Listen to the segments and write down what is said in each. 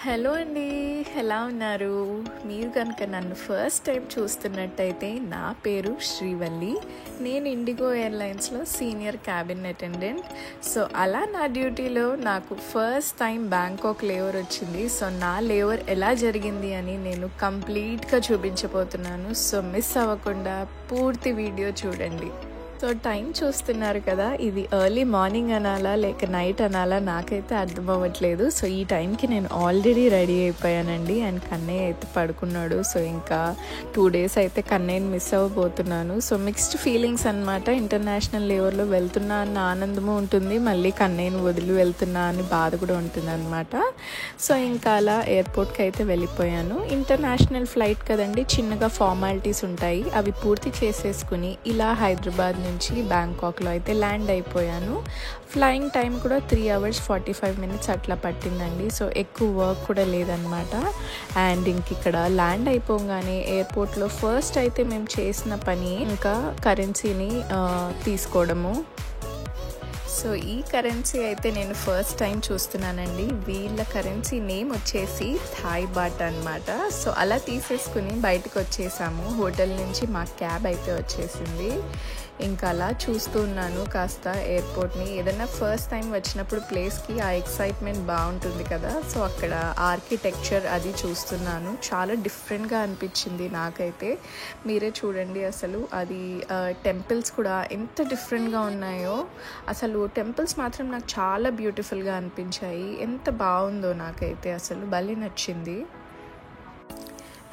Hello అండి, ఎలా ఉన్నారు? మీరు కనుక నన్ను ఫస్ట్ టైం చూస్తున్నట్టయితే నా పేరు శ్రీవల్లి. నేను ఇండిగో ఎయిర్లైన్స్లో సీనియర్ క్యాబిన్ అటెండెంట్. సో అలా నా డ్యూటీలో నాకు ఫస్ట్ టైం బ్యాంకాక్ లేఓవర్ వచ్చింది. సో నా లేఓవర్ ఎలా జరిగింది అని నేను కంప్లీట్గా చూపించబోతున్నాను. సో మిస్ అవ్వకుండా పూర్తి వీడియో చూడండి. సో టైం చూస్తున్నారు కదా, ఇది ఎర్లీ మార్నింగ్ అనాలా లేక నైట్ అనాలా నాకైతే అర్థం అవ్వట్లేదు. సో ఈ టైంకి నేను ఆల్రెడీ రెడీ అయిపోయానండి. అండ్ కన్నయ్య అయితే పడుకున్నాడు. సో ఇంకా 2 days అయితే కన్నయ్యని మిస్ అవ్వబోతున్నాను. సో మిక్స్డ్ ఫీలింగ్స్ అనమాట. ఇంటర్నేషనల్ లెవెల్లో వెళ్తున్నా అన్న ఆనందము ఉంటుంది, మళ్ళీ కన్నయ్యని వదిలి వెళ్తున్నా అని బాధ కూడా ఉంటుంది అనమాట. సో ఇంకా అలా ఎయిర్పోర్ట్కి అయితే వెళ్ళిపోయాను. ఇంటర్నేషనల్ ఫ్లైట్ కదండి, చిన్నగా ఫార్మాలిటీస్ ఉంటాయి, అవి పూర్తి చేసేసుకుని ఇలా హైదరాబాద్ నుంచి బ్యాంకాక్లో అయితే ల్యాండ్ అయిపోయాను. ఫ్లయింగ్ టైం కూడా 3 hours 45 minutes అట్లా పట్టిందండి. సో ఎక్కువ వర్క్ కూడా లేదనమాట. అండ్ ఇంక ఇక్కడ ల్యాండ్ అయిపోగానే ఎయిర్పోర్ట్లో ఫస్ట్ అయితే మేము చేసిన పని ఇంకా కరెన్సీని తీసుకోవడము. సో ఈ కరెన్సీ అయితే నేను ఫస్ట్ టైం చూస్తున్నానండి. వీళ్ళ కరెన్సీ నేమ్ వచ్చేసి థాయ్ బాట్ అనమాట. సో అలా తీసేసుకుని బయటకు వచ్చేసాము. హోటల్ నుంచి మా క్యాబ్ అయితే వచ్చేసింది. ఇంకా అలా చూస్తూ ఉన్నాను కాస్త ఎయిర్పోర్ట్ని. ఏదైనా ఫస్ట్ టైం వచ్చినప్పుడు ప్లేస్కి ఆ ఎక్సైట్మెంట్ బాగుంటుంది కదా. సో అక్కడ ఆర్కిటెక్చర్ అది చూస్తున్నాను, చాలా డిఫరెంట్గా అనిపించింది నాకైతే. మీరే చూడండి అసలు అది టెంపుల్స్ కూడా ఎంత డిఫరెంట్గా ఉన్నాయో. అసలు టెంపుల్స్ మాత్రం నాకు చాలా బ్యూటిఫుల్గా అనిపించాయి. ఎంత బాగుందో నాకైతే, అసలు భలే నచ్చింది.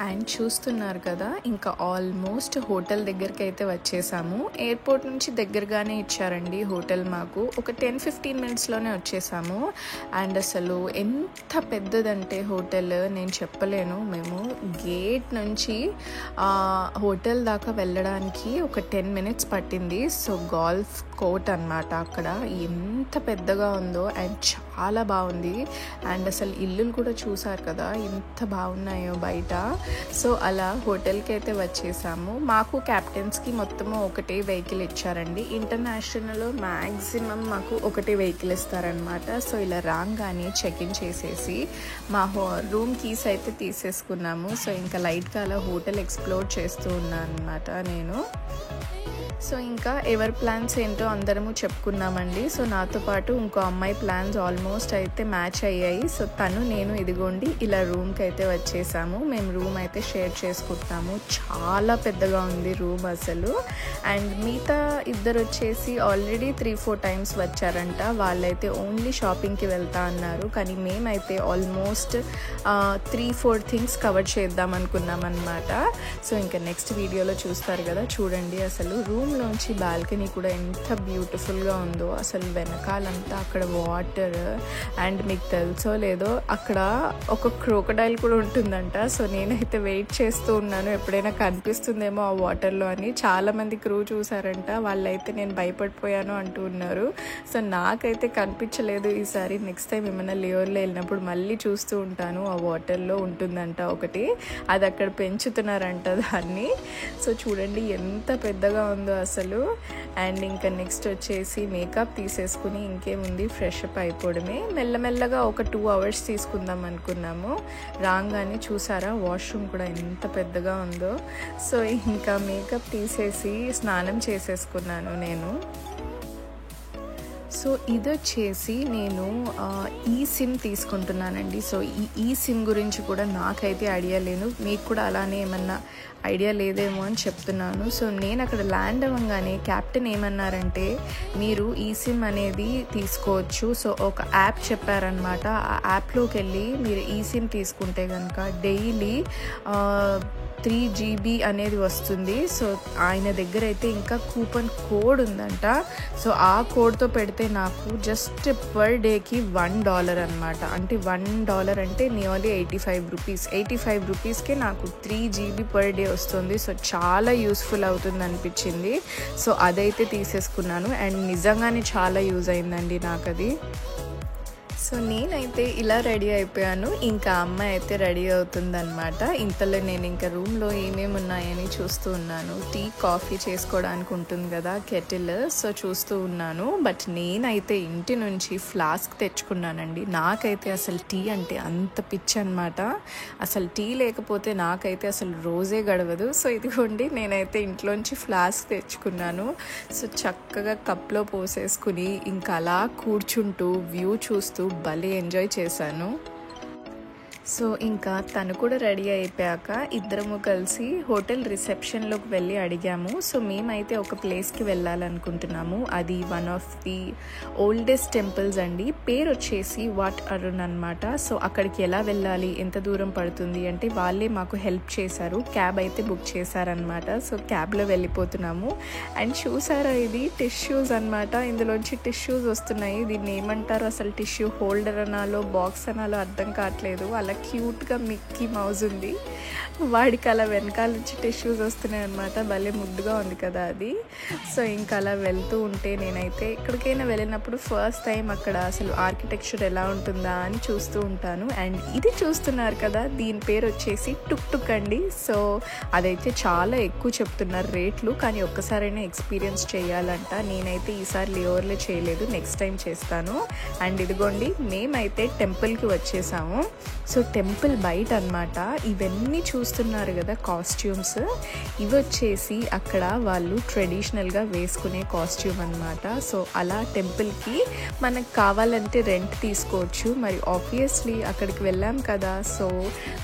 అండ్ చూస్తున్నారు కదా, ఇంకా ఆల్మోస్ట్ హోటల్ దగ్గరికి అయితే వచ్చేసాము. ఎయిర్పోర్ట్ నుంచి దగ్గరగానే ఇచ్చారండి హోటల్ మాకు. ఒక 10-15 minutesలోనే వచ్చేసాము. అండ్ అసలు ఎంత పెద్దదంటే హోటల్ నేను చెప్పలేను. మేము గేట్ నుంచి హోటల్ దాకా వెళ్ళడానికి ఒక 10 minutes పట్టింది. సో గోల్ఫ్ కోర్ట్ అనమాట అక్కడ. ఎంత పెద్దగా ఉందో అండ్ చాలా బాగుంది. అండ్ అసలు ఇల్లులు కూడా చూసారు కదా ఎంత బాగున్నాయో బయట. సో అలా హోటల్కి అయితే వచ్చేసాము. మాకు క్యాప్టెన్స్కి మొత్తము ఒకటే వెహికల్ ఇచ్చారండి. ఇంటర్నేషనల్లో మ్యాక్సిమం మాకు ఒకటే వెహికల్ ఇస్తారనమాట. సో ఇలా రాగానే చెక్ ఇన్ చేసేసి మా రూమ్ కీస్ అయితే తీసేసుకున్నాము. సో ఇంకా లైట్గా అలా హోటల్ ఎక్స్ప్లోర్ చేస్తూ ఉన్నాను అనమాట నేను. సో ఇంకా ఎవరి ప్లాన్స్ ఏంటో అందరము చెప్పుకున్నామండి. సో నాతో పాటు ఇంకో అమ్మాయి ప్లాన్స్ ఆల్మోస్ట్ అయితే మ్యాచ్ అయ్యాయి. సో తను నేను ఇదిగోండి ఇలా రూమ్కి అయితే వచ్చేసాము. మేము రూమ్ అయితే షేర్ చేసుకుంటున్నాము. చాలా పెద్దగా ఉంది రూమ్ అసలు. అండ్ మిగతా ఇద్దరు వచ్చేసి ఆల్రెడీ 3-4 times వచ్చారంట. వాళ్ళైతే ఓన్లీ షాపింగ్కి వెళ్తా అన్నారు. కానీ మేమైతే ఆల్మోస్ట్ 3-4 things కవర్ చేద్దాం అనుకున్నాం అనమాట. సో ఇంకా నెక్స్ట్ వీడియోలో చూస్తారు కదా, చూడండి అసలు రూమ్లోంచి బాల్కనీ కూడా ఎంత బ్యూటిఫుల్గా ఉందో. అసలు వెనకాలంతా అక్కడ వాటర్. అండ్ మీకు తెలుసో లేదో అక్కడ ఒక క్రోకడైల్ కూడా ఉంటుందంట. సో నేనైతే వెయిట్ చేస్తూ ఉన్నాను ఎప్పుడైనా కనిపిస్తుందేమో ఆ వాటర్లో అని. చాలామంది క్రూ చూసారంట, వాళ్ళైతే నేను భయపడిపోయాను అంటూ ఉన్నారు. సో నాకైతే కనిపించలేదు ఈసారి. నెక్స్ట్ టైం ఏమైనా లేవర్లో వెళ్ళినప్పుడు మళ్ళీ చూస్తూ ఉంటాను. ఆ వాటర్లో ఉంటుందంట ఒకటి, అది అక్కడ పెంచుతున్నారంట దాన్ని. సో చూడండి ఎంత పెద్దగా ఉందో అసలు. అండ్ ఇంకా నెక్స్ట్ వచ్చేసి మేకప్ తీసేసుకుని ఇంకేముంది ఫ్రెష్ అప్ అయిపోవడమే. మెల్లమెల్లగా ఒక 2 hours తీసుకుందాం అనుకున్నాము. రాగానే చూసారా వాష్రూమ్ కూడా ఎంత పెద్దగా ఉందో. సో ఇంకా మేకప్ తీసేసి స్నానం చేసేసుకున్నాను నేను. సో ఇది వచ్చేసి నేను ఈ సిమ్ తీసుకుంటున్నానండి. సో ఈ సిమ్ గురించి కూడా నాకైతే ఐడియా లేదు, మీకు కూడా అలానే ఏమన్నా ఐడియా లేదేమో అని చెప్తున్నాను. సో నేను అక్కడ ల్యాండ్ అవ్వగానే క్యాప్టెన్ ఏమన్నారంటే మీరు ఈ సిమ్ అనేది తీసుకోవచ్చు. సో ఒక యాప్ చెప్పారనమాట. ఆ యాప్లోకి వెళ్ళి మీరు ఈ సిమ్ తీసుకుంటే కనుక డైలీ 3 GB అనేది వస్తుంది. సో ఆయన దగ్గర అయితే ఇంకా కూపన్ కోడ్ ఉందంట. సో ఆ కోడ్తో పెడితే నాకు జస్ట్ పర్ డేకి $1 అనమాట. అంటే $1 అంటే నియర్లీ 85 rupees. 85 rupeesకే నాకు 3 GB పర్ డే వస్తుంది. సో చాలా యూస్ఫుల్ అవుతుంది అనిపించింది. సో అదైతే తీసేసుకున్నాను. అండ్ నిజంగానే చాలా యూజ్ అయిందండి నాకు అది. సో నేనైతే ఇలా రెడీ అయిపోయాను, ఇంకా అమ్మాయి అయితే రెడీ అవుతుందన్నమాట. ఇంతలో నేను ఇంకా రూమ్లో ఏమేమి ఉన్నాయని చూస్తూ ఉన్నాను. టీ కాఫీ చేసుకోవడానికి ఉంటుంది కదా కెటిల్, సో చూస్తూ ఉన్నాను. బట్ నేనైతే ఇంటి నుంచి ఫ్లాస్క్ తెచ్చుకున్నానండి. నాకైతే అసలు టీ అంటే అంత పిచ్చి అనమాట. అసలు టీ లేకపోతే నాకైతే అసలు రోజే గడవదు. సో ఇదిగోండి నేనైతే ఇంట్లోంచి ఫ్లాస్క్ తెచ్చుకున్నాను. సో చక్కగా కప్లో పోసేసుకుని ఇంకా అలా కూర్చుంటూ వ్యూ చూస్తూ భలే ఎంజాయ్ చేశాను. సో ఇంకా తను కూడా రెడీ అయిపోయాక ఇద్దరము కలిసి హోటల్ రిసెప్షన్లోకి వెళ్ళి అడిగాము. సో మేమైతే ఒక ప్లేస్కి వెళ్ళాలనుకుంటున్నాము. అది one of the oldest temples అండి. పేరు వచ్చేసి వాట్ అరుణ్ అనమాట. సో అక్కడికి ఎలా వెళ్ళాలి, ఎంత దూరం పడుతుంది అంటే వాళ్ళే మాకు హెల్ప్ చేశారు. క్యాబ్ అయితే బుక్ చేశారనమాట. సో క్యాబ్లో వెళ్ళిపోతున్నాము. అండ్ చూసారా, ఇది టిష్యూస్ అనమాట. ఇందులోంచి టిష్యూస్ వస్తున్నాయి. దీన్ని ఏమంటారు అసలు, టిష్యూ హోల్డర్ అనాలో బాక్స్ అనాలో అర్థం కావట్లేదు. అలా క్యూట్గా మిక్కీ మౌజ్ ఉంది, వాడికి అలా వెనకాల నుంచి టిష్యూస్ వస్తున్నాయి అనమాట. భలే ముద్దుగా ఉంది కదా అది. సో ఇంకా అలా వెళ్తూ ఉంటే నేనైతే ఎక్కడికైనా వెళ్ళినప్పుడు ఫస్ట్ టైం అక్కడ అసలు ఆర్కిటెక్చర్ ఎలా ఉంటుందా అని చూస్తూ ఉంటాను. అండ్ ఇది చూస్తున్నారు కదా, దీని పేరు వచ్చేసి టుక్ టుక్ అండి. సో అదైతే చాలా ఎక్కువ చెప్తున్నారు రేట్లు, కానీ ఒక్కసారైనా ఎక్స్పీరియన్స్ చేయాలంట. నేనైతే ఈసారి లేవర్లో చేయలేదు, నెక్స్ట్ టైం చేస్తాను. అండ్ ఇదిగోండి మేమైతే టెంపుల్కి వచ్చేసాము. సో టెంపుల్ బయట అనమాట ఇవన్నీ చూస్తున్నారు కదా కాస్ట్యూమ్స్, ఇవి వచ్చేసి అక్కడ వాళ్ళు ట్రెడిషనల్గా వేసుకునే కాస్ట్యూమ్ అనమాట. సో అలా టెంపుల్కి మనకు కావాలంటే రెంట్ తీసుకోవచ్చు. మరి ఆబ్వియస్లీ అక్కడికి వెళ్ళాం కదా, సో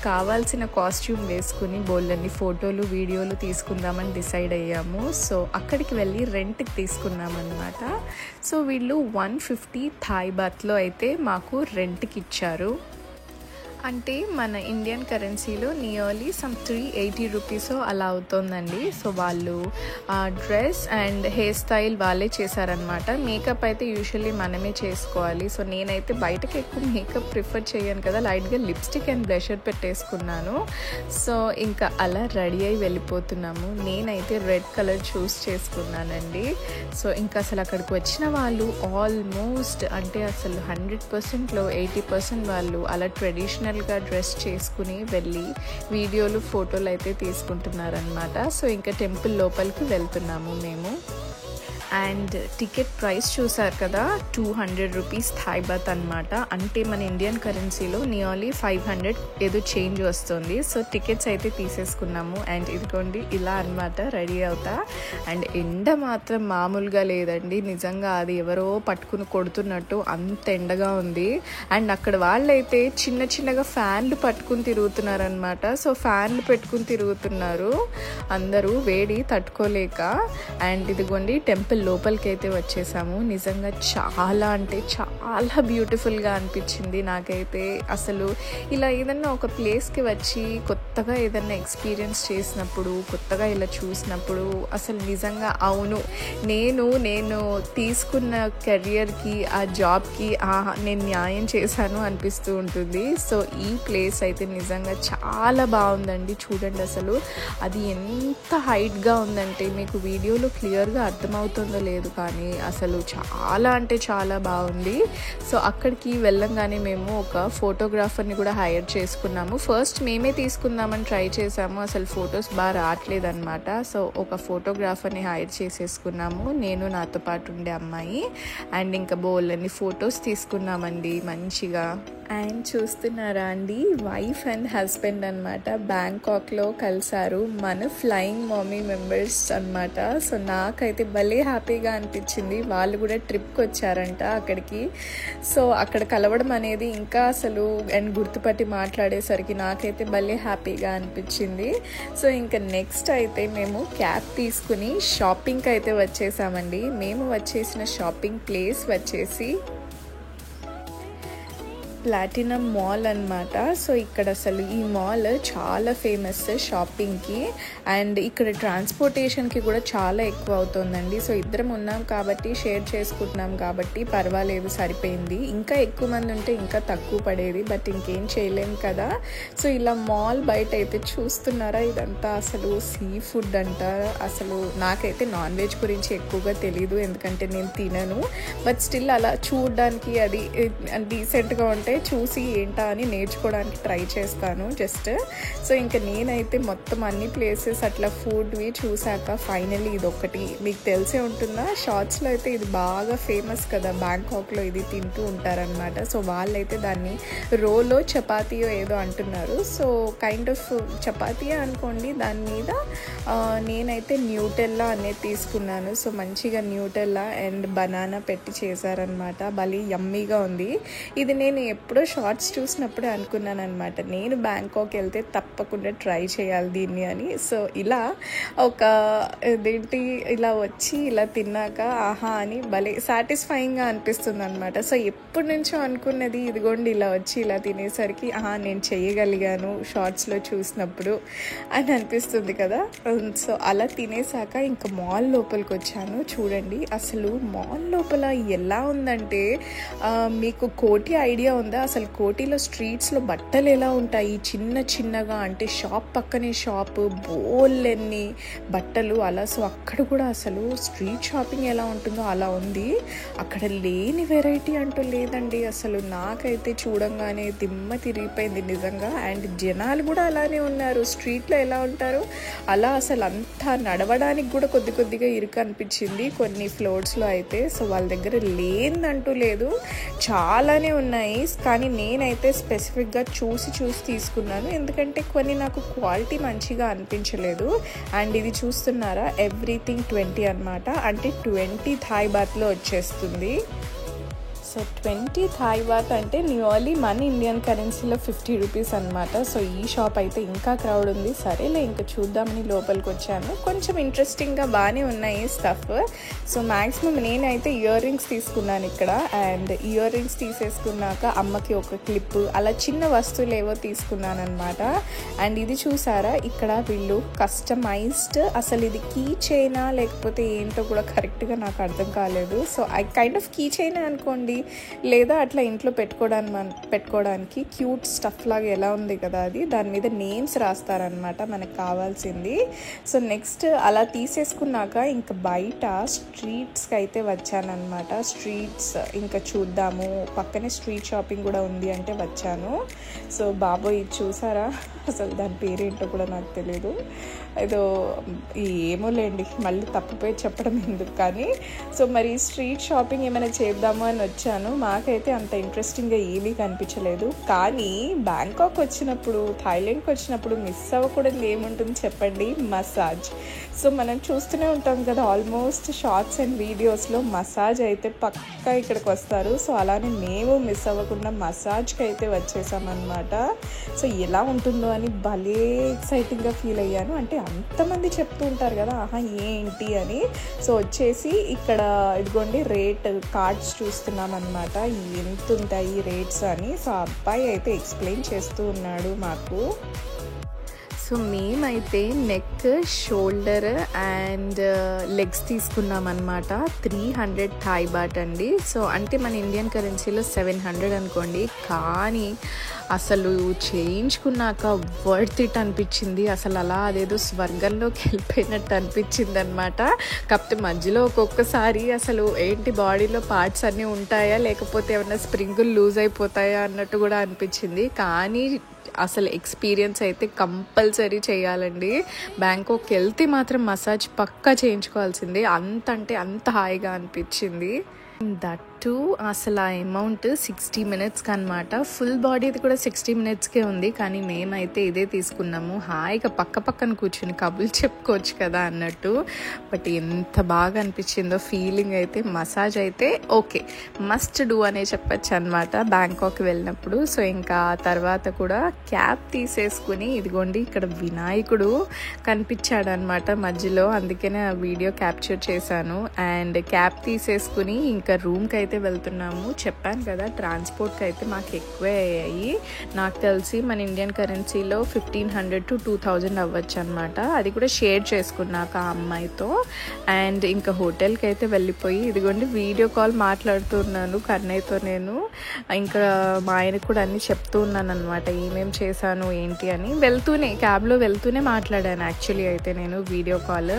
కావాల్సిన కాస్ట్యూమ్ వేసుకుని బోల్డన్ని ఫోటోలు వీడియోలు తీసుకుందామని డిసైడ్ అయ్యాము. సో అక్కడికి వెళ్ళి రెంట్కి తీసుకున్నాం అనమాట. సో వీళ్ళు 150 థాయ్ బాత్లో అయితే మాకు రెంట్కి ఇచ్చారు. అంటే మన ఇండియన్ కరెన్సీలో నియర్లీ సమ్ 380 రూపీస్ అలా అవుతుందండి. సో వాళ్ళు డ్రెస్ అండ్ హెయిర్ స్టైల్ వాళ్ళే చేశారనమాట. మేకప్ అయితే యూజువల్లీ మనమే చేసుకోవాలి. సో నేనైతే బయటకి ఎక్కువ మేకప్ ప్రిఫర్ చేయను కదా, లైట్గా లిప్స్టిక్ అండ్ బ్లషర్ పెట్టేసుకున్నాను. సో ఇంకా అలా రెడీ అయి వెళ్ళిపోతున్నాము. నేనైతే రెడ్ కలర్ చూస్ చేసుకున్నానండి. సో ఇంకా అసలు అక్కడికి వచ్చిన వాళ్ళు ఆల్మోస్ట్ అంటే అసలు 100%లో 80% వాళ్ళు అలా ట్రెడిషనల్ డ్రెస్ చేసుకుని వెళ్ళి వీడియోలు ఫోటోలు అయితే తీసుకుంటున్నారనమాట. సో ఇంకా టెంపుల్ లోపలికి వెళ్తున్నాము మేము. అండ్ టికెట్ ప్రైస్ చూసారు కదా, 200 రూపీస్ థాయ్ బాత్ అనమాట. అంటే మన ఇండియన్ కరెన్సీలో నియర్లీ 500 ఏదో చేంజ్ వస్తుంది. సో టికెట్స్ అయితే తీసేసుకున్నాము. అండ్ ఇదిగోండి ఇలా అనమాట రెడీ అవుతా. అండ్ ఎండ మాత్రం మామూలుగా లేదండి, నిజంగా అది ఎవరో పట్టుకుని కొడుతున్నట్టు అంత ఎండగా ఉంది. అండ్ అక్కడ వాళ్ళైతే చిన్న చిన్నగా ఫ్యాన్లు పట్టుకుని తిరుగుతున్నారనమాట. సో ఫ్యాన్లు పెట్టుకుని తిరుగుతున్నారు అందరూ వేడి తట్టుకోలేక. అండ్ ఇదిగోండి టెంపుల్ లోపలికి అయితే వచ్చేసాము. నిజంగా చాలా అంటే చాలా బ్యూటిఫుల్గా అనిపించింది నాకైతే. అసలు ఇలా ఏదన్నా ఒక ప్లేస్కి వచ్చి కొత్తగా ఏదన్నా ఎక్స్పీరియన్స్ చేసినప్పుడు, కొత్తగా ఇలా చూసినప్పుడు అసలు నిజంగా అవును నేను తీసుకున్న కెరియర్కి ఆ జాబ్కి నేను న్యాయం చేశాను అనిపిస్తూ ఉంటుంది. సో ఈ ప్లేస్ అయితే నిజంగా చాలా బాగుందండి. చూడండి అసలు అది ఎంత హైట్గా ఉందంటే మీకు వీడియోలో క్లియర్గా అర్థమవుతుందో లేదు, కానీ అసలు చాలా అంటే చాలా బాగుంది. సో అక్కడికి వెళ్ళంగానే మేము ఒక ఫోటోగ్రాఫర్ని కూడా హైర్ చేసుకున్నాము. ఫస్ట్ మేమే తీసుకుందామని ట్రై చేసాము, అసలు ఫొటోస్ బాగా రావట్లేదు అనమాట. సో ఒక ఫోటోగ్రాఫర్ని హైర్ చేసేసుకున్నాము, నేను నాతో పాటు ఉండే అమ్మాయి. అండ్ ఇంకా బోల్ని ఫొటోస్ తీసుకున్నామండి మంచిగా. అండ్ చూస్తున్నారా అండి, వైఫ్ అండ్ హస్బెండ్ అనమాట బ్యాంకాక్లో కలిసారు, మన ఫ్లయింగ్ మమ్మీ మెంబర్స్ అనమాట. సో నాకైతే భలే హ్యాపీగా అనిపించింది. వాళ్ళు కూడా ట్రిప్కి వచ్చారంట అక్కడికి. సో అక్కడ కలవడం అనేది ఇంకా అసలు అండ్ గుర్తుపట్టి మాట్లాడేసరికి నాకైతే భలే హ్యాపీగా అనిపించింది. సో ఇంకా నెక్స్ట్ అయితే మేము క్యాబ్ తీసుకుని షాపింగ్కి అయితే వచ్చేసామండి. మేము వచ్చేసిన షాపింగ్ ప్లేస్ వచ్చేసి ప్లాటినం మాల్ అన్నమాట. సో ఇక్కడ అసలు ఈ మాల్ చాలా ఫేమస్ షాపింగ్కి, అండ్ ఇక్కడ ట్రాన్స్పోర్టేషన్కి కూడా చాలా ఎక్కువ అవుతుందండి. సో ఇద్దరం ఉన్నాం కాబట్టి షేర్ చేసుకుంటున్నాం కాబట్టి పర్వాలేదు, సరిపోయింది. ఇంకా ఎక్కువ మంది ఉంటే ఇంకా తక్కువ పడేది, బట్ ఇంకేం చేయలేము కదా. సో ఇలా మాల్ బయట అయితే చూస్తున్నారా, ఇదంతా అసలు సీ ఫుడ్ అంట. అసలు నాకైతే నాన్ వెజ్ గురించి ఎక్కువగా తెలీదు, ఎందుకంటే నేను తినను. బట్ స్టిల్ అలా చూడడానికి అది డీసెంట్గా ఉంటే చూసి ఏంటా అని నేర్చుకోవడానికి ట్రై చేస్తాను జస్ట్. సో ఇంకా నేనైతే మొత్తం అన్ని ప్లేసెస్ అట్లా ఫుడ్వి చూసాక ఫైనల్లీ ఇది ఒకటి మీకు తెలిసే ఉంటుందా, షార్ట్స్లో అయితే ఇది బాగా ఫేమస్ కదా, బ్యాంకాక్లో ఇది తింటూ ఉంటారనమాట. సో వాళ్ళైతే దాన్ని రోలో చపాతీయో ఏదో అంటున్నారు. సో కైండ్ ఆఫ్ చపాతీయే అనుకోండి. దాని మీద నేనైతే న్యూటెల్లా అనేది తీసుకున్నాను. సో మంచిగా న్యూటెల్లా అండ్ బనానా పెట్టి చేశారనమాట. భలే యమ్మీగా ఉంది. ఇది నేను ఎప్పుడో షార్ట్స్ చూసినప్పుడే అనుకున్నాను అనమాట, నేను బ్యాంకాక్ వెళ్తే తప్పకుండా ట్రై చేయాలి దీన్ని అని. సో ఇలా ఒక ఇదేంటి ఇలా వచ్చి ఇలా తిన్నాక ఆహా అని భలే సాటిస్ఫైయింగ్గా అనిపిస్తుంది అనమాట. సో ఎప్పటి నుంచో అనుకున్నది, ఇదిగోండి ఇలా వచ్చి ఇలా తినేసరికి ఆహా నేను చేయగలిగాను షార్ట్స్లో చూసినప్పుడు అని అనిపిస్తుంది కదా. సో అలా తినేసాక ఇంకా మాల్ లోపలికి వచ్చాను. చూడండి అసలు మాల్ లోపల ఎలా ఉందంటే, మీకు కోటి ఐడియా ఉందా? అసలు కోటిలో స్ట్రీట్స్లో బట్టలు ఎలా ఉంటాయి, చిన్న చిన్నగా, అంటే షాప్ పక్కనే షాప్, బోల్లెన్ని బట్టలు అలా. సో అక్కడ కూడా అసలు స్ట్రీట్ షాపింగ్ ఎలా ఉంటుందో అలా ఉంది. అక్కడ లేని వెరైటీ అంటూ లేదండి. అసలు నాకైతే చూడంగానే దిమ్మ తిరిగిపోయింది నిజంగా. అండ్ జనాలు కూడా అలానే ఉన్నారు, స్ట్రీట్లో ఎలా ఉంటారు అలా. అసలు అంతా నడవడానికి కూడా కొద్దిగా ఇరుకు అనిపించింది కొన్ని ఫ్లోర్స్లో అయితే. సో వాళ్ళ దగ్గర లేదంటూ లేదు, చాలానే ఉన్నాయి. కానీ నేనైతే స్పెసిఫిక్గా చూసి తీసుకున్నాను, ఎందుకంటే కొన్ని నాకు క్వాలిటీ మంచిగా అనిపించలేదు. అండ్ ఇది చూస్తున్నారా, ఎవ్రీథింగ్ 20 అనమాట, అంటే 20 థాయ్ బాత్లో వచ్చేస్తుంది. సో 20 థాయ్ బాత్ అంటే నియర్లీ మన ఇండియన్ కరెన్సీలో 50 రూపీస్ అనమాట. సో ఈ షాప్ అయితే ఇంకా క్రౌడ్ ఉంది. సరేలే ఇంకా చూద్దామని లోపలికి వచ్చాను. కొంచెం ఇంట్రెస్టింగ్గా బాగానే ఉన్నాయి స్టఫ్. సో మ్యాక్సిమం నేనైతే ఇయర్ రింగ్స్ తీసుకున్నాను ఇక్కడ. అండ్ ఇయర్ రింగ్స్ తీసేసుకున్నాక అమ్మకి ఒక క్లిప్, అలా చిన్న వస్తువులు ఏవో తీసుకున్నాను అనమాట. అండ్ ఇది చూసారా, ఇక్కడ వీళ్ళు కస్టమైజ్డ్, అసలు ఇది కీ చైనా లేకపోతే ఏంటో కూడా కరెక్ట్గా నాకు అర్థం కాలేదు. సో ఐ కైండ్ ఆఫ్ కీ చైనా అనుకోండి, లేదా అట్లా ఇంట్లో పెట్టుకోవడానికి క్యూట్ స్టఫ్ లాగా ఎలా ఉంది కదా అది, దాని మీద నేమ్స్ రాస్తారనమాట మనకు కావాల్సింది. సో నెక్స్ట్ అలా తీసేసుకున్నాక ఇంకా బయట స్ట్రీట్స్కి అయితే వచ్చానమాట. స్ట్రీట్స్ ఇంకా చూద్దాము, పక్కనే స్ట్రీట్ షాపింగ్ కూడా ఉంది అంటే వచ్చాను. సో బాబోయ్ ఇది చూసారా, అసలు దాని పేరేంటో కూడా నాకు తెలియదు, ఏదో ఏమో లేండి, మళ్ళీ తప్పిపోయి చెప్పడం ఎందుకు కానీ. సో మరి స్ట్రీట్ షాపింగ్ ఏమైనా చేద్దాము అని వచ్చాను. మాకైతే అంత ఇంట్రెస్టింగ్గా ఏమీ కనిపించలేదు. కానీ బ్యాంకాక్ వచ్చినప్పుడు, థాయిలాండ్కి వచ్చినప్పుడు మిస్ అవ్వకూడదు ఏముంటుంది చెప్పండి, మసాజ్. సో మనం చూస్తూనే ఉంటాం కదా ఆల్మోస్ట్ షార్ట్స్ అండ్ వీడియోస్లో, మసాజ్ అయితే పక్కా ఇక్కడికి వస్తారు. సో అలానే మేము మిస్ అవ్వకుండా మసాజ్కి అయితే వచ్చేసామన్నమాట. సో ఎలా ఉంటుందో అని భలే ఎక్సైటింగ్గా ఫీల్ అయ్యాను. అంటే అంతమంది చెప్తూ ఉంటారు కదా ఆహా ఏంటి అని. సో వచ్చేసి ఇక్కడ ఇదిగోండి రేట్ కార్డ్స్ చూస్తున్నాం అనమాట, ఎంత ఉంటాయి రేట్స్ అని. సో అబ్బాయి అయితే ఎక్స్ప్లెయిన్ చేస్తూ ఉన్నాడు మాకు. సో మేమైతే నెక్, షోల్డర్ అండ్ లెగ్స్ తీసుకున్నాం అనమాట. 300 థాయ్ బాట్ అండి. సో అంటే మన ఇండియన్ కరెన్సీలో 700 అనుకోండి. కానీ అసలు చేయించుకున్నాక వర్త్ ఇట్ అనిపించింది. అసలు అలా అదేదో స్వర్గంలోకి వెళ్ళిపోయినట్టు అనిపించింది అనమాట. కాకపోతే మధ్యలో ఒక్కొక్కసారి అసలు ఏంటి బాడీలో పార్ట్స్ అన్నీ ఉంటాయా లేకపోతే ఏమైనా స్ప్రింగులు లూజ్ అయిపోతాయా అన్నట్టు కూడా అనిపించింది. కానీ అసలు ఎక్స్పీరియన్స్ అయితే కంపల్సరీ చేయాలండి. బ్యాంకాక్కి వెళ్తే మాత్రం మసాజ్ పక్కా చేయించుకోవాల్సిందే, అంత అంటే అంత హాయిగా అనిపించింది. దట్టు అసలు ఆ అమౌంట్ 60 మినిట్స్కి అనమాట. ఫుల్ బాడీది కూడా 60 మినిట్స్కే ఉంది. కానీ మేమైతే ఇదే తీసుకున్నాము. హాయిగా పక్కన కూర్చుని కబుర్లు చెప్పుకోవచ్చు కదా అన్నట్టు. బట్ ఎంత బాగా అనిపించిందో ఫీలింగ్ అయితే. మసాజ్ అయితే ఓకే, మస్ట్ డూ అనే చెప్పచ్చు అనమాట బ్యాంకాక్కి వెళ్ళినప్పుడు. సో ఇంకా తర్వాత కూడా క్యాప్ తీసేసుకుని ఇదిగోండి ఇక్కడ వినాయకుడు కనిపించాడు అనమాట మధ్యలో, అందుకనే ఆ వీడియో క్యాప్చర్ చేశాను. అండ్ క్యాప్ తీసేసుకుని ఇంకా రూమ్కి అయితే అయితే వెళ్తున్నాము. చెప్పాను కదా ట్రాన్స్పోర్ట్కి అయితే మాకు ఎక్కువే అయ్యాయి. నాకు తెలిసి మన ఇండియన్ కరెన్సీలో 1500 to 2000 అవ్వచ్చు అనమాట. అది కూడా షేర్ చేసుకున్నాక ఆ అమ్మాయితో. అండ్ ఇంకా హోటల్కి అయితే వెళ్ళిపోయి ఇదిగోండి వీడియో కాల్ మాట్లాడుతున్నాను కన్నయ్యతో. నేను ఇంకా మా ఆయనకు కూడా అన్నీ చెప్తూ ఉన్నాను అనమాట, ఏమేం చేశాను ఏంటి అని. క్యాబ్లో వెళ్తూనే మాట్లాడాను యాక్చువల్లీ అయితే నేను వీడియో కాల్.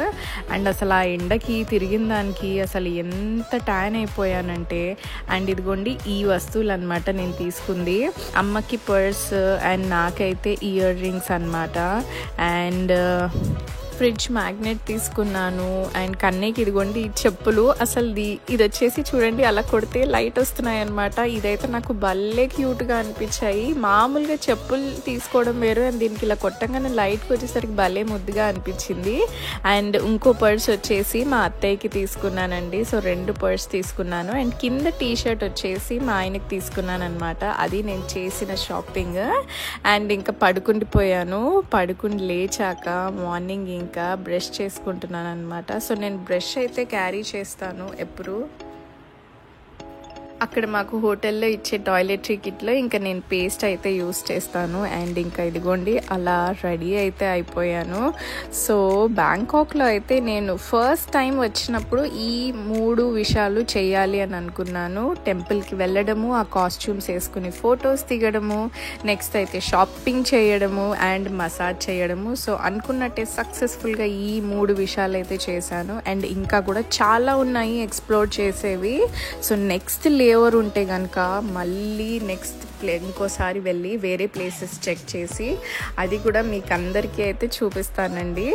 అండ్ అసలు ఆ ఎండకి తిరిగిన దానికి అసలు ఎంత ట్యాన్ అయిపోయానంటే. అండ్ ఇదిగోండి ఈ వస్తువులు అనమాట నేను తీసుకుంది. అమ్మకి పర్స్ అండ్ నాకైతే ఇయర్ రింగ్స్ అనమాట. అండ్ ఫ్రిడ్జ్ మ్యాగ్నెట్ తీసుకున్నాను. అండ్ కన్నయ్యకి ఇదిగోండి ఈ చెప్పులు. అసలు ఇది వచ్చేసి చూడండి అలా కొడితే లైట్ వస్తున్నాయి అనమాట. ఇదైతే నాకు భలే క్యూట్గా అనిపించాయి. మామూలుగా చెప్పులు తీసుకోవడం వేరు, అండ్ దీనికి ఇలా కొట్టంగానే లైట్కి వచ్చేసరికి భలే ముద్దుగా అనిపించింది. అండ్ ఇంకో పర్స్ వచ్చేసి మా అత్తయ్యకి తీసుకున్నానండి. సో 2 పర్స్ తీసుకున్నాను. అండ్ కింద టీషర్ట్ వచ్చేసి మా ఆయనకి తీసుకున్నాను అనమాట. అది నేను చేసిన షాపింగ్. అండ్ ఇంకా పడుకుండిపోయాను. పడుకుని లేచాక మార్నింగ్ ఇంకా బ్రష్ చేసుకుంటున్నాను అనమాట. సో నేను బ్రష్ అయితే క్యారీ చేస్తాను ఎప్పుడు. అక్కడ మాకు హోటల్లో ఇచ్చే టాయిలెటరీ కిట్లో ఇంకా నేను పేస్ట్ అయితే యూస్ చేస్తాను. అండ్ ఇంకా ఇదిగోండి అలా రెడీ అయితే అయిపోయాను. సో బ్యాంకాక్లో అయితే నేను ఫస్ట్ టైం వచ్చినప్పుడు ఈ 3 విషయాలు చేయాలి అని అనుకున్నాను. టెంపుల్కి వెళ్ళడము, ఆ కాస్ట్యూమ్స్ వేసుకుని ఫొటోస్ దిగడము, నెక్స్ట్ అయితే షాపింగ్ చేయడము అండ్ మసాజ్ చేయడము. సో అనుకున్నట్టే సక్సెస్ఫుల్గా ఈ 3 విషయాలు అయితే చేశాను. అండ్ ఇంకా కూడా చాలా ఉన్నాయి ఎక్స్ప్లోర్ చేసేవి. సో నెక్స్ట్ లేవర్ ఉంటే కనుక మళ్ళీ నెక్స్ట్ ఇంకోసారి వెళ్ళి వేరే ప్లేసెస్ చెక్ చేసి అది కూడా మీకు అందరికీ అయితే చూపిస్తానండి.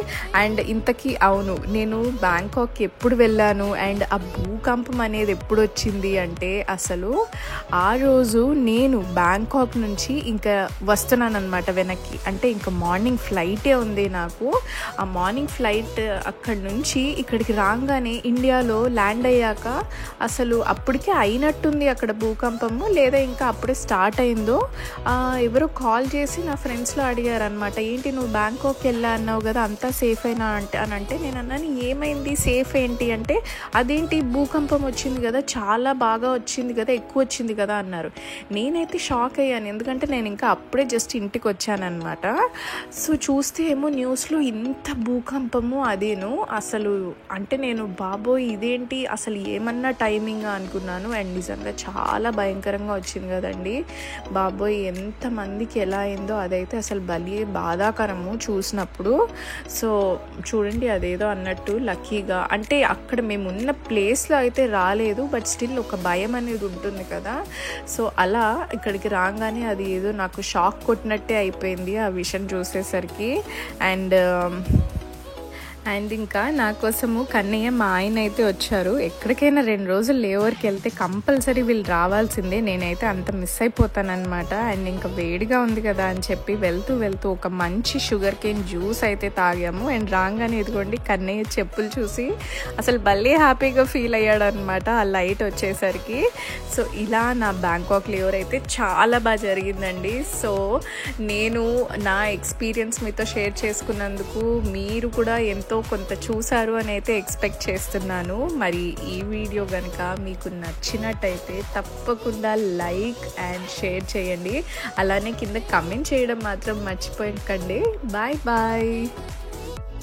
అండ్ ఇంతకీ అవును, నేను బ్యాంకాక్కి ఎప్పుడు వెళ్ళాను అండ్ ఆ భూకంపం అనేది ఎప్పుడు వచ్చింది అంటే అసలు ఆ రోజు నేను బ్యాంకాక్ నుంచి ఇంకా వస్తున్నాను అనమాట వెనక్కి. అంటే ఇంకా మార్నింగ్ ఫ్లైటే ఉంది నాకు. ఆ మార్నింగ్ ఫ్లైట్ అక్కడి నుంచి ఇక్కడికి రాగానే ఇండియాలో ల్యాండ్ అయ్యాక అసలు అప్పటికే అయినట్టుంది అక్కడ భూకంపము, లేదా ఇంకా అప్పుడే స్టార్ట్ అయిందో. ఎవరో కాల్ చేసి నా ఫ్రెండ్స్లో అడిగారు అనమాట, ఏంటి నువ్వు బ్యాంకాక్ వెళ్ళా అన్నావు కదా అంతా సేఫ్ అయినా అని అంటే నేను అన్నాను ఏమైంది సేఫ్ ఏంటి అంటే అదేంటి భూకంపం వచ్చింది కదా, చాలా బాగా వచ్చింది కదా, ఎక్కువ వచ్చింది కదా అన్నారు. నేనైతే షాక్ అయ్యాను, ఎందుకంటే నేను ఇంకా అప్పుడే జస్ట్ ఇంటికి వచ్చానమాట. సో చూస్తే ఏమో న్యూస్లో ఇంత భూకంపము అదేను. అసలు అంటే నేను బాబోయ్ ఇదేంటి అసలు ఏమన్నా టైమింగ్ అనుకున్నాను. అండ్ నిజంగా చాలా భయంకరంగా వచ్చింది కదండి బాబోయ్, ఎంతమందికి ఎలా అయిందో అదైతే అసలు భలే బాధాకరము చూసినప్పుడు. సో చూడండి అదేదో అన్నట్టు లక్కీగా అంటే అక్కడ మేము ఉన్న ప్లేస్లో అయితే రాలేదు, బట్ స్టిల్ ఒక భయం అనేది ఉంటుంది కదా. సో అలా ఇక్కడికి రాగానే అది ఏదో నాకు షాక్ కొట్టినట్టే అయిపోయింది ఆ విషయం చూసేసరికి. అండ్ ఇంకా నా కోసము కన్నయ్య మా ఆయన అయితే వచ్చారు. ఎక్కడికైనా 2 రోజులు లేవర్కి వెళ్తే కంపల్సరీ వీళ్ళు రావాల్సిందే, నేనైతే అంత మిస్ అయిపోతానమాట. అండ్ ఇంకా వేడిగా ఉంది కదా అని చెప్పి వెళ్తూ ఒక మంచి షుగర్ కేన్ జ్యూస్ అయితే తాగాము. అండ్ రాగానే ఇదిగోండి కన్నయ్య చెప్పులు చూసి అసలు భలే హ్యాపీగా ఫీల్ అయ్యాడు అనమాట ఆ లైట్ వచ్చేసరికి. సో ఇలా నా బ్యాంకాక్ లేవర్ అయితే చాలా బాగా జరిగిందండి. సో నేను నా ఎక్స్పీరియన్స్ మీతో షేర్ చేసుకున్నందుకు మీరు కూడా ఎంతో కొంత చూసారు అని అయితే ఎక్స్పెక్ట్ చేస్తున్నాను. మరి ఈ వీడియో కనుక మీకు నచ్చినట్టయితే తప్పకుండా లైక్ అండ్ షేర్ చేయండి. అలానే కింద కమెంట్ చేయడం మాత్రం మర్చిపోకండి. Bye bye.